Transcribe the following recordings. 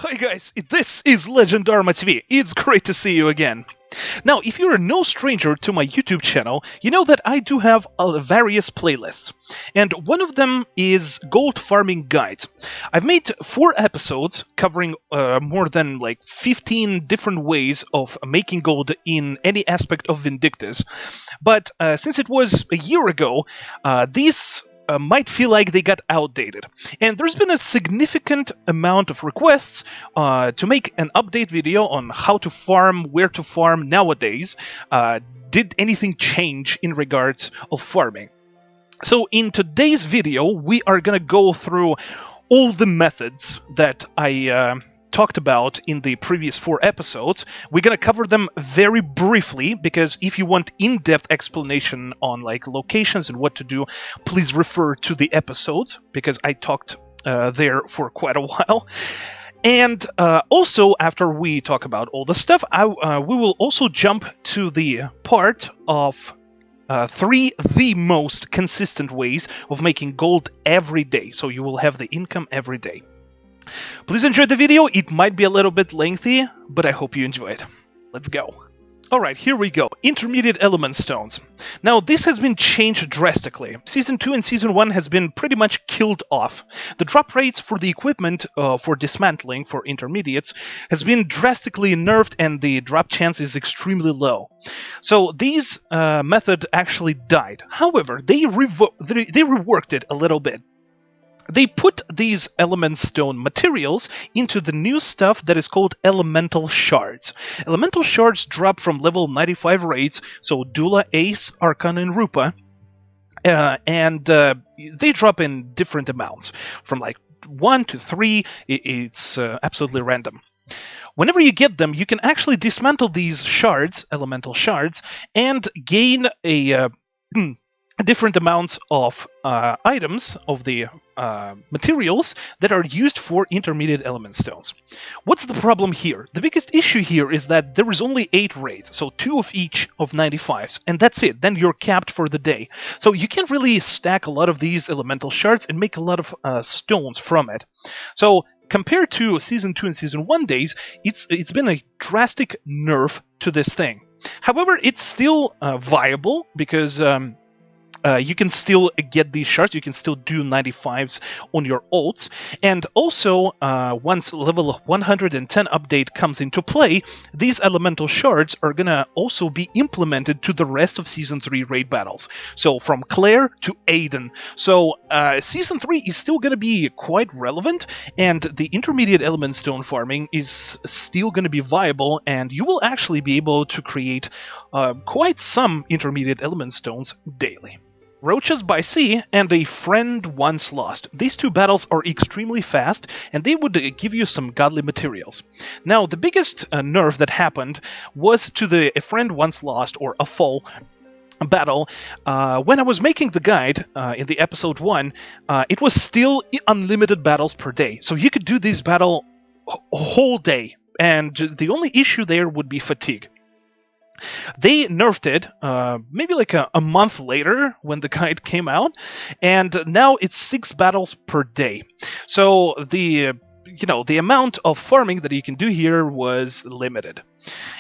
Hi guys, this is Legendarma TV. It's great to see you again. Now, if you're no stranger to my YouTube channel, you know that I do have various playlists, and one of them is gold farming guides. I've made 4 episodes covering more than 15 different ways of making gold in any aspect of Vindictus, but since it was a year ago, these might feel like they got outdated. And there's been a significant amount of requests to make an update video on how to farm, where to farm nowadays. Did anything change in regards of farming? So in today's video, we are going to go through all the methods that I talked about in the previous 4 episodes. We're going to cover them very briefly, because if you want in-depth explanation on locations and what to do, please refer to the episodes, because I talked there for quite a while. And also, after we talk about all the stuff, we will also jump to the part of 3 the most consistent ways of making gold every day, so you will have the income every day. Please enjoy the video. It might be a little bit lengthy, but I hope you enjoy it. Let's go. Alright, here we go. Intermediate element stones. Now, this has been changed drastically. Season 2 and Season 1 has been pretty much killed off. The drop rates for the equipment for dismantling for intermediates has been drastically nerfed, and the drop chance is extremely low. So these method actually died. However, they reworked it a little bit. They put these element stone materials into the new stuff that is called elemental shards. Elemental shards drop from level 95 raids, so Dula, Ace, Arcana, and Rupa, and they drop in different amounts, from 1 to 3. It's absolutely random. Whenever you get them, you can actually dismantle these shards, elemental shards, and gain a different amounts of items of the materials that are used for intermediate element stones. What's the problem here? The biggest issue here is that there is only 8 raids, so 2 of each of 95s, and that's it. Then you're capped for the day. So you can't really stack a lot of these elemental shards and make a lot of stones from it. So compared to Season 2 and Season 1 days, it's been a drastic nerf to this thing. However, it's still viable, because you can still get these shards, you can still do 95s on your ults, and also once level 110 update comes into play, these elemental shards are gonna also be implemented to the rest of Season 3 raid battles. So from Claire to Aiden. So Season 3 is still gonna be quite relevant, and the intermediate element stone farming is still gonna be viable, and you will actually be able to create quite some intermediate element stones daily. Roaches by Sea and A Friend Once Lost. These 2 battles are extremely fast, and they would give you some godly materials. Now, the biggest nerf that happened was to the A Friend Once Lost, or A Fall battle. When I was making the guide in the episode 1, it was still unlimited battles per day. So you could do this battle a whole day, and the only issue there would be fatigue. They nerfed it maybe a month later when the guide came out, and now it's 6 battles per day. So the amount of farming that you can do here was limited.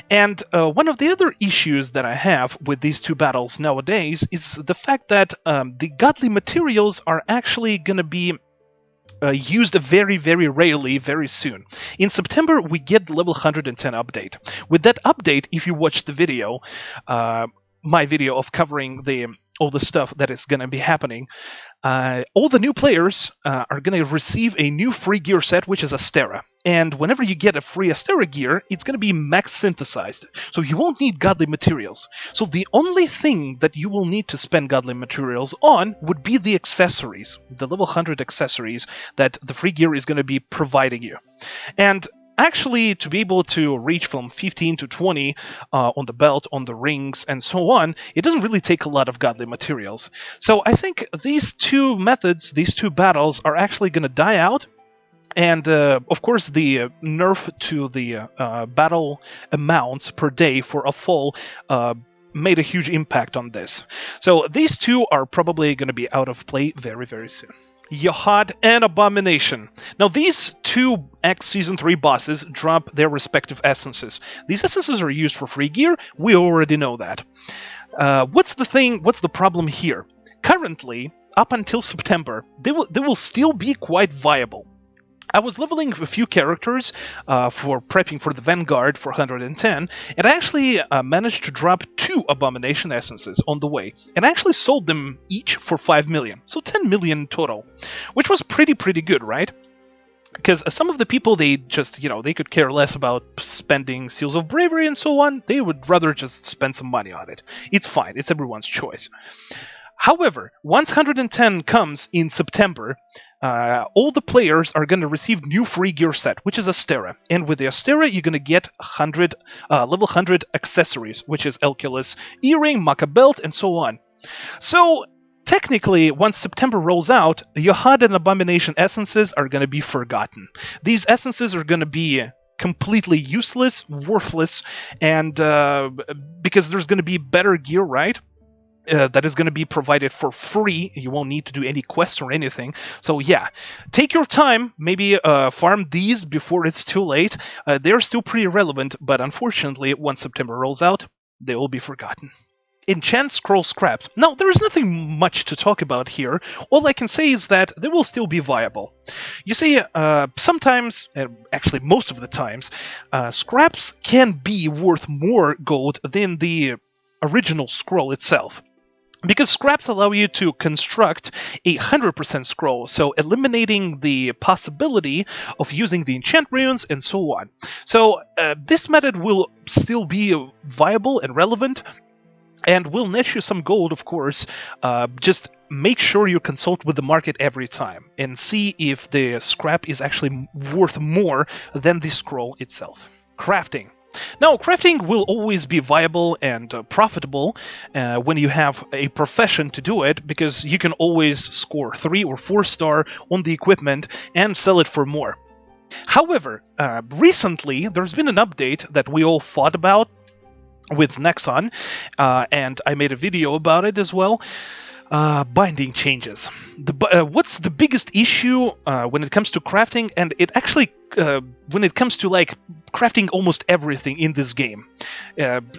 And one of the other issues that I have with these 2 battles nowadays is the fact that the godly materials are actually going to be used very, very rarely, very soon. In September, we get the level 110 update. With that update, if you watch the video, my video of covering all the stuff that is going to be happening, all the new players are going to receive a new free gear set, which is Astera. And whenever you get a free Astera gear, it's going to be max synthesized, so you won't need godly materials. So the only thing that you will need to spend godly materials on would be the accessories, the level 100 accessories that the free gear is going to be providing you. And actually, to be able to reach from 15 to 20 on the belt, on the rings, and so on, it doesn't really take a lot of godly materials. So I think these 2 methods, these 2 battles, are actually going to die out. And of course, the nerf to the battle amounts per day for A Fall made a huge impact on this. So these 2 are probably going to be out of play very, very soon. Eochaid and Abomination. Now, these two X Season 3 bosses drop their respective essences. These essences are used for free gear, we already know that. What's the problem here? Currently, up until September, they will still be quite viable. I was leveling a few characters for prepping for the Vanguard for 110, and I actually managed to drop 2 Abomination Essences on the way, and I actually sold them each for 5 million, so 10 million total, which was pretty good, right? Because some of the people, they just, they could care less about spending Seals of Bravery and so on, they would rather just spend some money on it. It's fine, it's everyone's choice. However, once 110 comes in September, all the players are going to receive new free gear set, which is Astera. And with the Astera, you're going to get level 100 accessories, which is Elculus, Earring, Maca Belt, and so on. So, technically, once September rolls out, Eochaid and Abomination essences are going to be forgotten. These essences are going to be completely useless, worthless, and because there's going to be better gear, right? That is going to be provided for free. You won't need to do any quests or anything. So yeah, take your time. Maybe farm these before it's too late. They're still pretty relevant, but unfortunately, once September rolls out, they will be forgotten. Enchant scroll scraps. Now, there is nothing much to talk about here. All I can say is that they will still be viable. You see, sometimes, actually most of the times, scraps can be worth more gold than the original scroll itself. Because scraps allow you to construct a 100% scroll, so eliminating the possibility of using the enchant runes and so on. So this method will still be viable and relevant, and will net you some gold, of course. Just make sure you consult with the market every time, and see if the scrap is actually worth more than the scroll itself. Crafting. Now, crafting will always be viable and profitable when you have a profession to do it, because you can always score 3 or 4 star on the equipment and sell it for more. However, recently there's been an update that we all thought about with Nexon, and I made a video about it as well. Binding changes. What's the biggest issue when it comes to crafting, and it actually when it comes to like crafting almost everything in this game,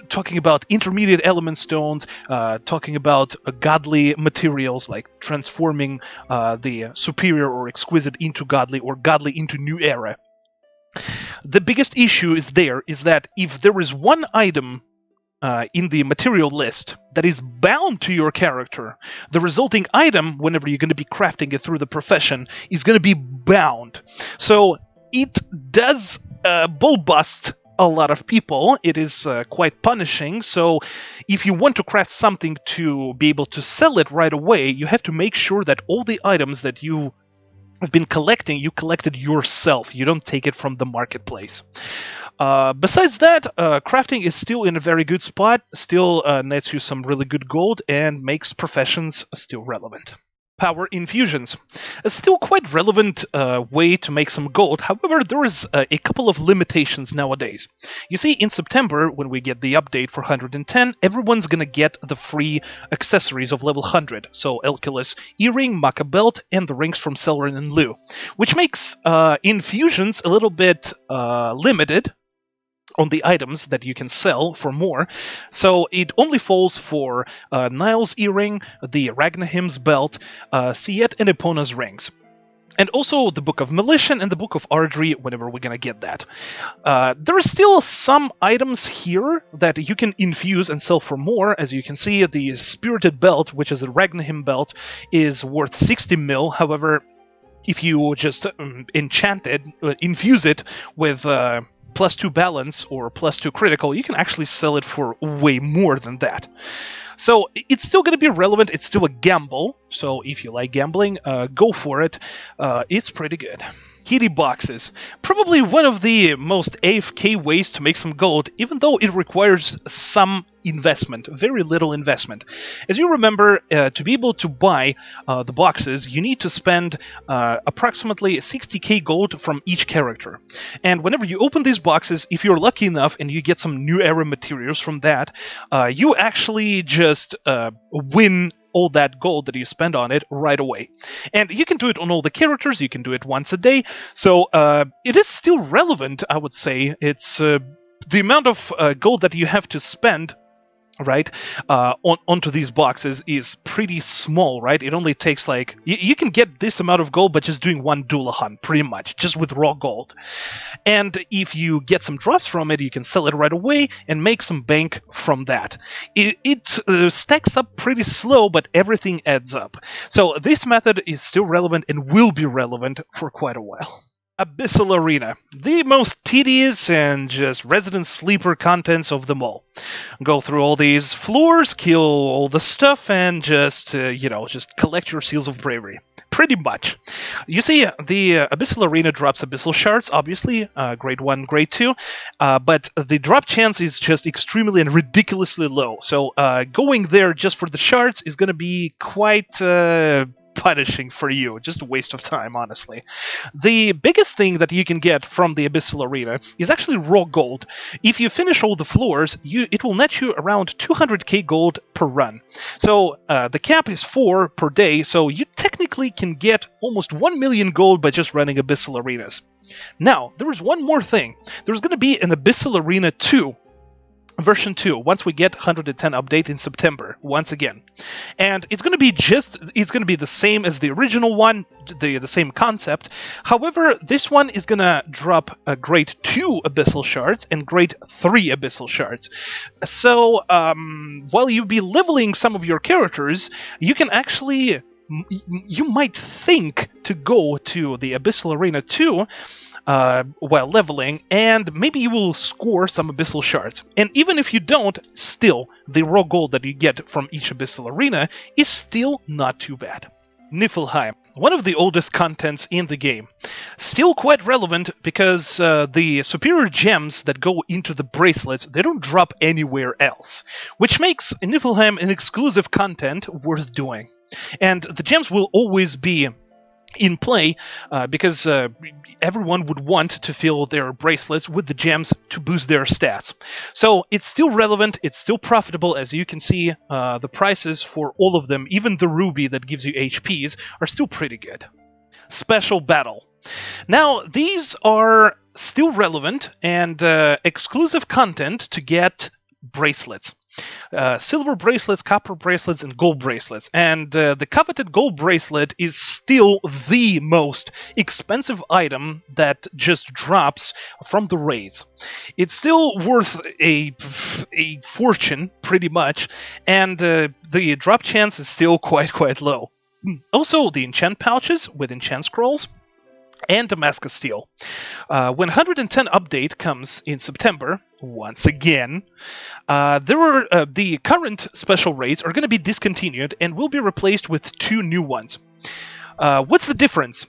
talking about intermediate element stones, talking about godly materials like transforming the superior or exquisite into godly or godly into new era. The biggest issue is that if there is one item in the material list that is bound to your character, the resulting item, whenever you're going to be crafting it through the profession, is going to be bound. So it does bull bust a lot of people. It is quite punishing. So if you want to craft something to be able to sell it right away, you have to make sure that all the items that you have been collecting, you collected yourself. You don't take it from the marketplace. Besides that, crafting is still in a very good spot, still nets you some really good gold, and makes professions still relevant. Power infusions. It's still quite relevant way to make some gold, however, there is a couple of limitations nowadays. You see, in September, when we get the update for 110, everyone's gonna get the free accessories of level 100, so Elculus, Earring, Maca Belt, and the rings from Celerin and Lu, which makes infusions a little bit limited on the items that you can sell for more, so it only falls for Niall's Earring, the Ragnahim's Belt, Siet and Epona's Rings. And also the Book of Militia and the Book of Ardry, whenever we're gonna get that. There are still some items here that you can infuse and sell for more. As you can see, the Spirited Belt, which is a Ragnahim belt, is worth 60 mil, however, if you just enchant it, infuse it with +2 balance or +2 critical, you can actually sell it for way more than that. So it's still going to be relevant, it's still a gamble, so if you like gambling, go for it. It's pretty good. Kitty boxes. Probably one of the most AFK ways to make some gold, even though it requires some investment, very little investment. As you remember, to be able to buy the boxes, you need to spend approximately 60k gold from each character. And whenever you open these boxes, if you're lucky enough and you get some new era materials from that, you actually just win all that gold that you spend on it right away. And you can do it on all the characters, you can do it once a day, so it is still relevant, I would say. It's the amount of gold that you have to spend, right, onto these boxes is pretty small, right? It only takes like... You can get this amount of gold by just doing one Dullahan, pretty much, just with raw gold. And if you get some drops from it, you can sell it right away and make some bank from that. It stacks up pretty slow, but everything adds up. So this method is still relevant and will be relevant for quite a while. Abyssal Arena, the most tedious and just resident sleeper contents of them all. Go through all these floors, kill all the stuff, and just, just collect your seals of bravery. Pretty much. You see, the Abyssal Arena drops Abyssal Shards, obviously, grade 1, grade 2, but the drop chance is just extremely and ridiculously low. So going there just for the shards is going to be quite... punishing for you. Just a waste of time, honestly. The biggest thing that you can get from the Abyssal Arena is actually raw gold. If you finish all the floors, it will net you around 200k gold per run. So the cap is 4 per day, so you technically can get almost 1 million gold by just running Abyssal Arenas. Now, there is one more thing. There's going to be an Abyssal Arena 2, version 2, once we get 110 update in September, once again. And it's going to be the same as the original one, the same concept. However, this one is going to drop a grade 2 Abyssal Shards and grade 3 Abyssal Shards. So, while you'll be leveling some of your characters, you can actually... You might think to go to the Abyssal Arena 2 while leveling, and maybe you will score some Abyssal Shards. And even if you don't, still, the raw gold that you get from each Abyssal Arena is still not too bad. Niflheim, one of the oldest contents in the game. Still quite relevant because the superior gems that go into the bracelets, they don't drop anywhere else, which makes Niflheim an exclusive content worth doing. And the gems will always be in play because everyone would want to fill their bracelets with the gems to boost their stats. So it's still relevant, it's still profitable. As you can see, the prices for all of them, even the ruby that gives you HPs, are still pretty good. Special Battle. Now, these are still relevant and exclusive content to get bracelets. Silver bracelets, copper bracelets, and gold bracelets. And the coveted gold bracelet is still the most expensive item that just drops from the raids. It's still worth a fortune, pretty much, and the drop chance is still quite low. Also, the enchant pouches with enchant scrolls and Damascus Steel. When 110 update comes in September, once again, the current special raids are going to be discontinued and will be replaced with 2 new ones. What's the difference?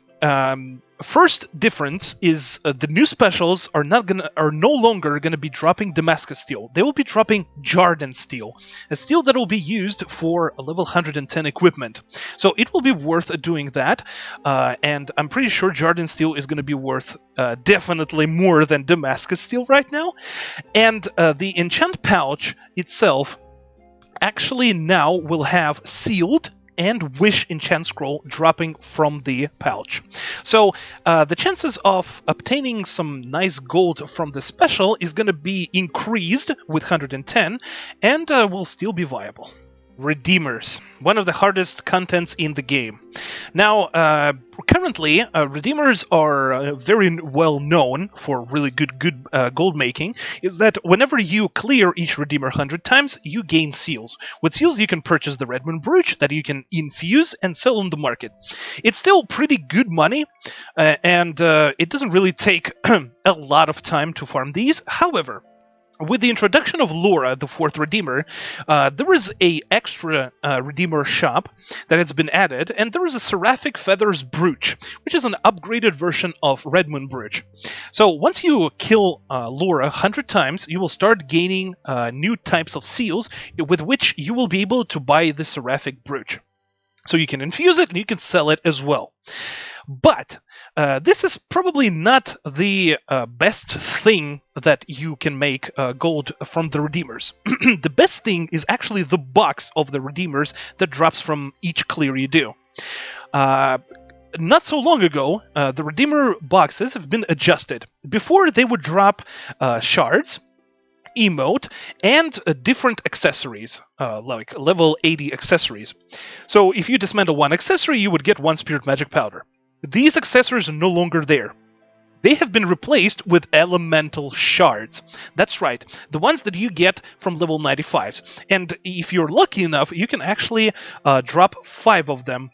First difference is the new specials are no longer going to be dropping Damascus Steel. They will be dropping Jarden Steel, a steel that will be used for a level 110 equipment. So it will be worth doing that, and I'm pretty sure Jarden Steel is going to be worth definitely more than Damascus Steel right now. And the enchant pouch itself actually now will have sealed and Wish Enchant Scroll dropping from the pouch. So the chances of obtaining some nice gold from the special is going to be increased with 110 and will still be viable. Redeemers, one of the hardest contents in the game. Now, currently, Redeemers are very well known for really good gold making, is that whenever you clear each Redeemer 100 times, you gain seals. With seals, you can purchase the Redmond Brooch that you can infuse and sell on the market. It's still pretty good money, and it doesn't really take a lot of time to farm these. However, With the introduction of Laura, the fourth Redeemer, there is a extra Redeemer shop that has been added, and there is a Seraphic Feathers Brooch, which is an upgraded version of Red Moon Brooch. So once you kill Laura 100 times, you will start gaining new types of seals with which you will be able to buy the Seraphic Brooch. So you can infuse it and you can sell it as well. But this is probably not the best thing that you can make gold from the Redeemers. The best thing is actually the box of the Redeemers that drops from each clear you do. Not so long ago, the Redeemer boxes have been adjusted. Before, they would drop shards, emote, and different accessories, like level 80 accessories. So if you dismantle one accessory, you would get one Spirit Magic Powder. These accessories are no longer there. They have been replaced with elemental shards. That's right, the ones that you get from level 95s. And if you're lucky enough, you can actually drop 5 of them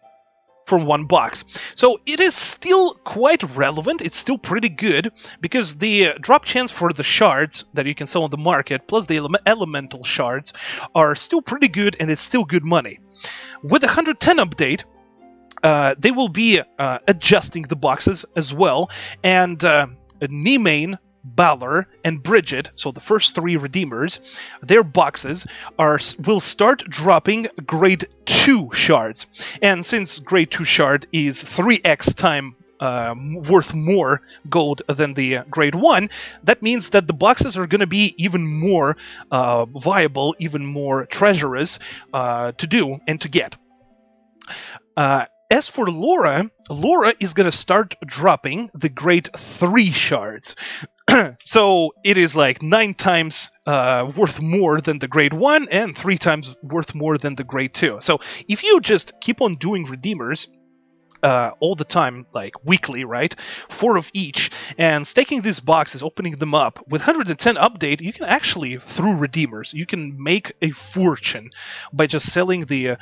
from one box. So it is still quite relevant, it's still pretty good, because the drop chance for the shards that you can sell on the market, plus the elemental shards, are still pretty good, and it's still good money. With the 110 update, they will be adjusting the boxes as well, and Nimane, Balor, and Bridget, so the first 3 Redeemers, their boxes will start dropping grade 2 shards. And since grade 2 shard is 3x time worth more gold than the grade 1, that means that the boxes are going to be even more viable, even more treacherous to do and to get. As for Laura, Laura is going to start dropping the grade 3 shards. So it is like 9 times worth more than the grade 1 and 3 times worth more than the grade 2. So if you just keep on doing Redeemers all the time, like weekly, right? 4 of each, and staking these boxes, opening them up, with 110 update, you can actually, through Redeemers, you can make a fortune by just selling the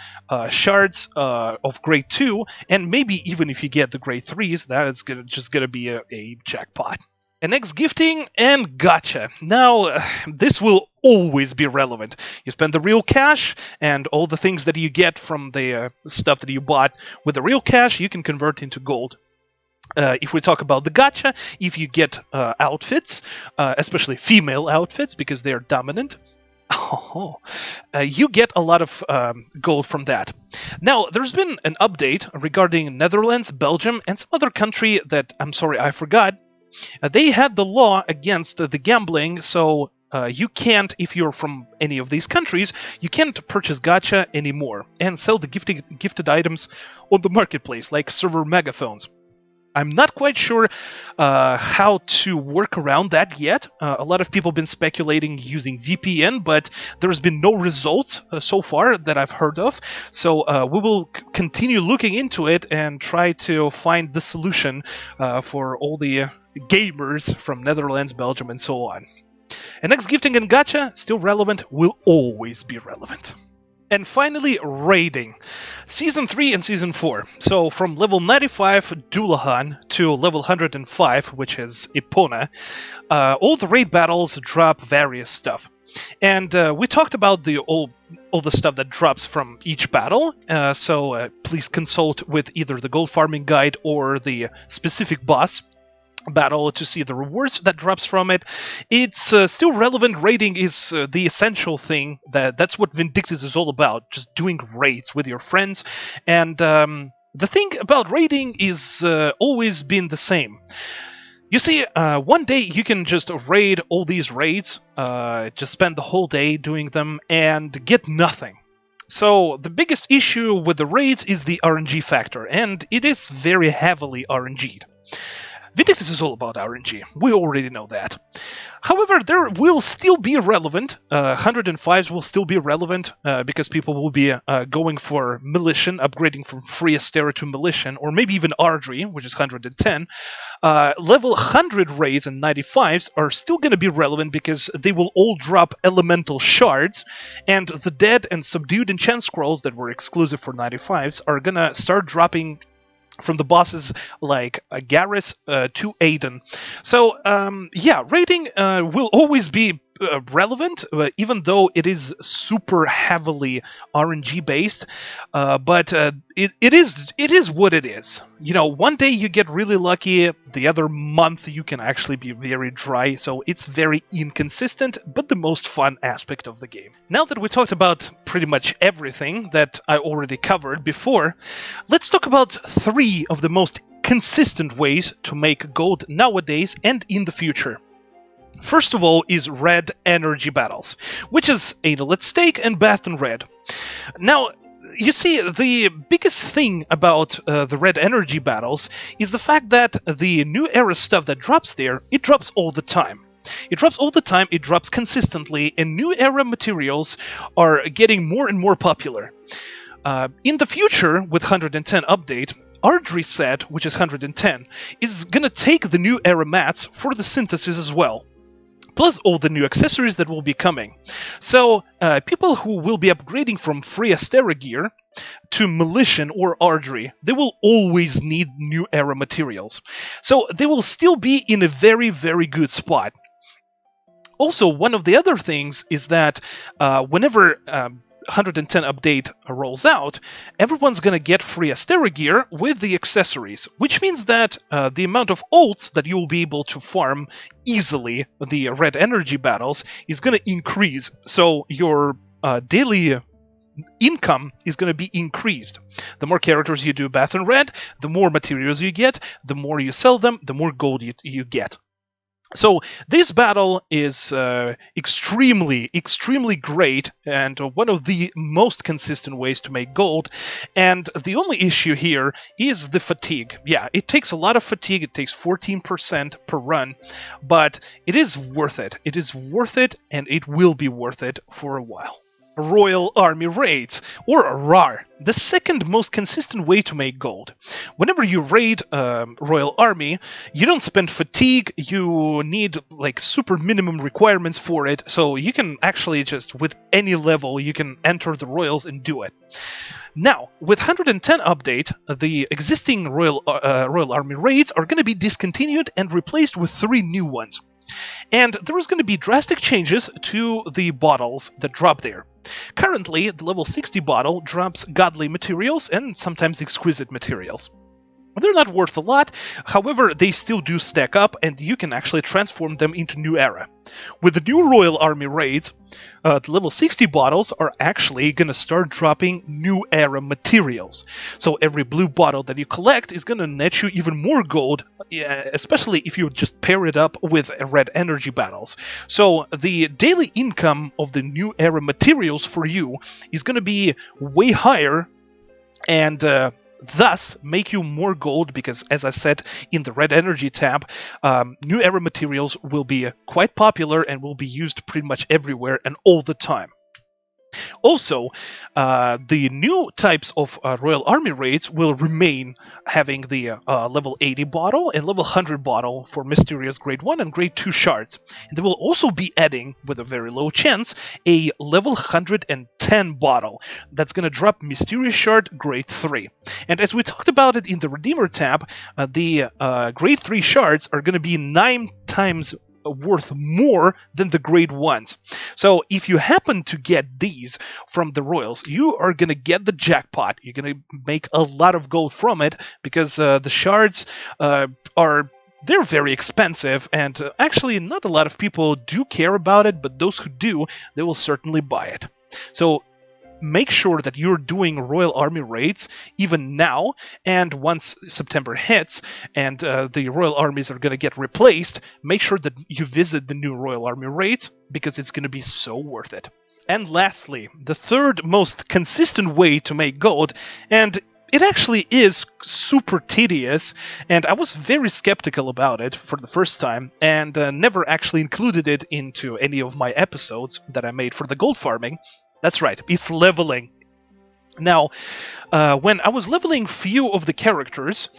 shards of grade 2, and maybe even if you get the grade 3s, that is just gonna be a jackpot. And next, Gifting and Gacha. Now, this will always be relevant. You spend the real cash, and all the things that you get from the stuff that you bought with the real cash, you can convert into gold. If we talk about the gacha, if you get outfits, especially female outfits, because they are dominant, you get a lot of gold from that. Now, there's been an update regarding Netherlands, Belgium, and some other country that, I'm sorry, I forgot. They had the law against the gambling, so you can't, if you're from any of these countries, you can't purchase gacha anymore and sell the gifted items on the marketplace, like server megaphones. I'm not quite sure how to work around that yet. A lot of people have been speculating using VPN, but there's been no results so far that I've heard of. So we will continue looking into it and try to find the solution for all the gamers from Netherlands, Belgium, and so on. And next, Gifting and Gacha, still relevant, will always be relevant. And finally, raiding. Season 3 and Season 4. So from level 95 Dullahan to level 105, which is Epona, all the raid battles drop various stuff. And we talked about all the stuff that drops from each battle, so please consult with either the gold farming guide or the specific boss battle to see the rewards that drops from it. It's still relevant. Raiding is the essential thing. That's what Vindictus is all about, just doing raids with your friends. And the thing about raiding is always been the same. You see, one day you can just raid all these raids, just spend the whole day doing them, and get nothing. So the biggest issue with the raids is the RNG factor, and it is very heavily RNG'd. Vindictus is all about RNG, we already know that. However, there will still be relevant, 105s will still be relevant, because people will be going for Milition, upgrading from Free Astera to Milition, or maybe even Ardry, which is 110. Level 100 raids and 95s are still going to be relevant because they will all drop elemental shards, and the dead and subdued enchant scrolls that were exclusive for 95s are going to start dropping from the bosses like Garrus to Aiden. So, yeah, raiding will always be relevant, even though it is super heavily RNG based. But it is what it is. You know, one day you get really lucky, the other month you can actually be very dry. So it's very inconsistent, but the most fun aspect of the game. Now that we talked about pretty much everything that I already covered before, let's talk about 3 of the most consistent ways to make gold nowadays and in the future. First of all is red energy battles, which is Let's Stake and Bath in Red. Now, you see, the biggest thing about the red energy battles is the fact that the new era stuff that drops there, it drops all the time. It drops all the time, it drops consistently, and new era materials are getting more and more popular. In the future, with 110 update, Ardry set, which is 110, is gonna take the new era mats for the synthesis as well, plus all the new accessories that will be coming. So, people who will be upgrading from free Astera gear to Milition or Ardry, they will always need new era materials. So they will still be in a very, very good spot. Also, one of the other things is that whenever 110 update rolls out, everyone's gonna get free Astera gear with the accessories, which means that the amount of ults that you'll be able to farm easily the red energy battles is gonna increase, so your daily income is going to be increased. The more characters you do Bath in Red, the more materials you get, the more you sell them, the more gold you get. So this battle is extremely, extremely great and one of the most consistent ways to make gold. And the only issue here is the fatigue. Yeah, it takes a lot of fatigue. It takes 14% per run, but it is worth it. It is worth it, and it will be worth it for a while. Royal Army Raids, or RAR, the second most consistent way to make gold. Whenever you raid Royal Army, you don't spend fatigue, you need like super minimum requirements for it, so you can actually just, with any level, you can enter the Royals and do it. Now, with 110 update, the existing Royal Army Raids are going to be discontinued and replaced with 3 new ones. And there is going to be drastic changes to the bottles that drop there. Currently, the level 60 bottle drops godly materials and sometimes exquisite materials. They're not worth a lot, however, they still do stack up and you can actually transform them into new era. With the new Royal Army Raids, the level 60 bottles are actually going to start dropping new era materials. So every blue bottle that you collect is going to net you even more gold, especially if you just pair it up with red energy battles. So the daily income of the new era materials for you is going to be way higher and thus make you more gold because, as I said in the red energy tab, new era materials will be quite popular and will be used pretty much everywhere and all the time. Also, the new types of Royal Army Raids will remain having the level 80 bottle and level 100 bottle for Mysterious Grade 1 and Grade 2 shards. And they will also be adding, with a very low chance, a level 110 bottle that's going to drop Mysterious Shard Grade 3. And as we talked about it in the Redeemer tab, the Grade 3 shards are going to be 9 times worth more than the grade 1s. So if you happen to get these from the Royals, you are going to get the jackpot. You're going to make a lot of gold from it because the shards they're very expensive, and actually not a lot of people do care about it, but those who do, they will certainly buy it. So make sure that you're doing Royal Army Raids even now, and once September hits and the Royal Armies are going to get replaced, make sure that you visit the new Royal Army Raids because it's going to be so worth it. And lastly, the third most consistent way to make gold, and it actually is super tedious, and I was very skeptical about it for the first time, and never actually included it into any of my episodes that I made for the gold farming. That's right, it's leveling. Now, when I was leveling few of the characters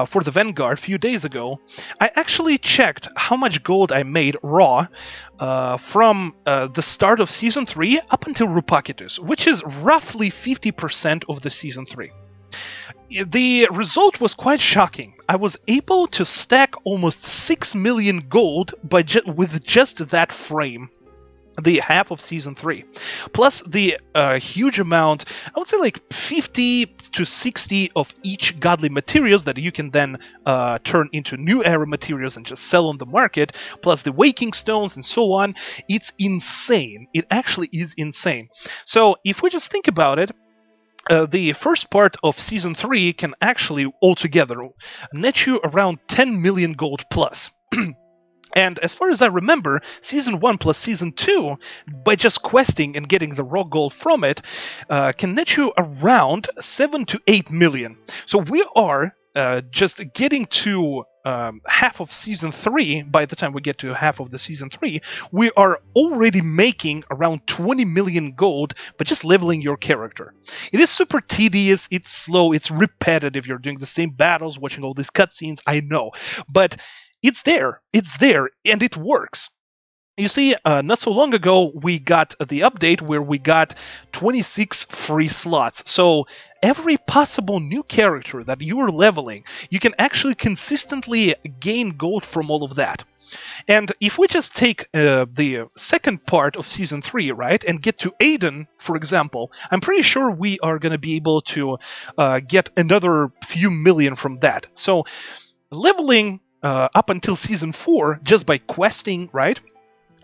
for the Vanguard a few days ago, I actually checked how much gold I made raw from the start of Season 3 up until Rupakitus, which is roughly 50% of the Season 3. The result was quite shocking. I was able to stack almost 6 million gold with just that frame. the half of Season 3. Plus the huge amount, I would say like 50 to 60 of each godly materials that you can then turn into new era materials and just sell on the market, plus the waking stones and so on. It's insane. It actually is insane. So if we just think about it, the first part of Season 3 can actually altogether net you around 10 million gold plus. And as far as I remember, Season 1 plus Season 2, by just questing and getting the raw gold from it, can net you around 7 to 8 million. So we are just getting to half of Season 3. By the time we get to half of the Season 3, we are already making around 20 million gold by just leveling your character. It is super tedious, it's slow, it's repetitive, you're doing the same battles, watching all these cutscenes, I know. But it's there, and it works. You see, not so long ago, we got the update where we got 26 free slots. So every possible new character that you are leveling, you can actually consistently gain gold from all of that. And if we just take the second part of Season 3, right, and get to Aiden, for example, I'm pretty sure we are going to be able to get another few million from that. So leveling up until Season 4, just by questing, right,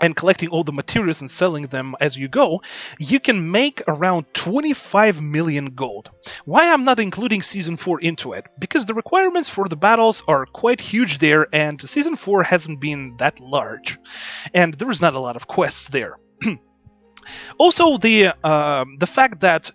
and collecting all the materials and selling them as you go, you can make around 25 million gold. Why I'm not including Season 4 into it? Because the requirements for the battles are quite huge there, and Season 4 hasn't been that large, and there is not a lot of quests there. Also, the fact that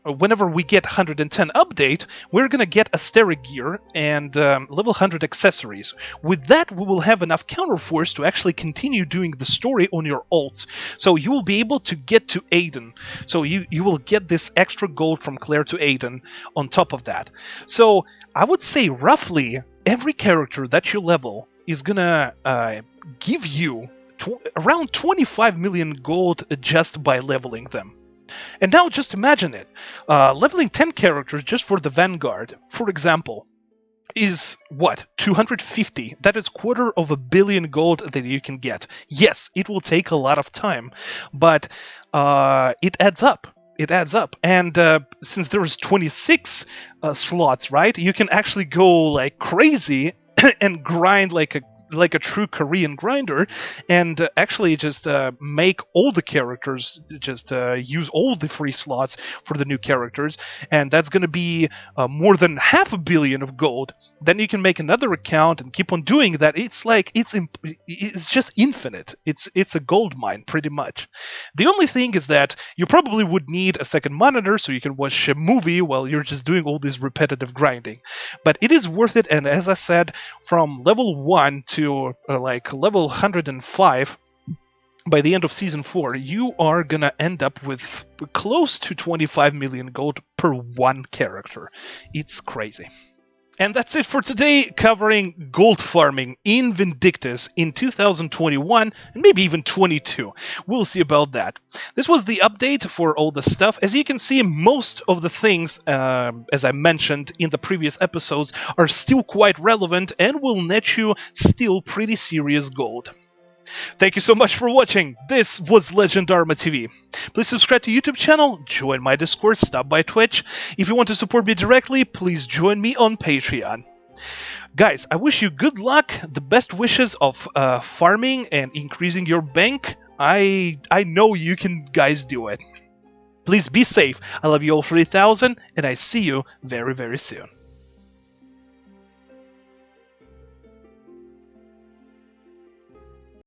whenever we get 110 update, we're gonna get Asteric gear and level 100 accessories. With that, we will have enough counterforce to actually continue doing the story on your alts. So you will be able to get to Aiden. So you will get this extra gold from Claire to Aiden on top of that. So I would say roughly every character that you level is gonna give you around 25 million gold just by leveling them. And now just imagine it. Leveling 10 characters just for the Vanguard, for example, is what? 250. That is $250 million gold that you can get. Yes, it will take a lot of time, but it adds up. It adds up. And since there is 26 slots, right, you can actually go like crazy and grind like a true Korean grinder, and actually just make all the characters, just use all the free slots for the new characters, and that's going to be more than $500 million of gold. Then you can make another account and keep on doing that. It's like it's just infinite. It's a gold mine pretty much. The only thing is that you probably would need a second monitor so you can watch a movie while you're just doing all this repetitive grinding. But it is worth it, and as I said, from level 1 to like level 105 by the end of Season 4, you are gonna end up with close to 25 million gold per one character. It's crazy. And that's it for today, covering gold farming in Vindictus in 2021 and maybe even 22. We'll see about that. This was the update for all the stuff. As you can see, most of the things, as I mentioned in the previous episodes, are still quite relevant and will net you still pretty serious gold. Thank you so much for watching. This was Legendarma TV. Please subscribe to YouTube channel, join my Discord, stop by Twitch. If you want to support me directly, please join me on Patreon. Guys, I wish you good luck, the best wishes of farming and increasing your bank. I know you can guys do it. Please be safe. I love you all 3000, and I see you very, very soon.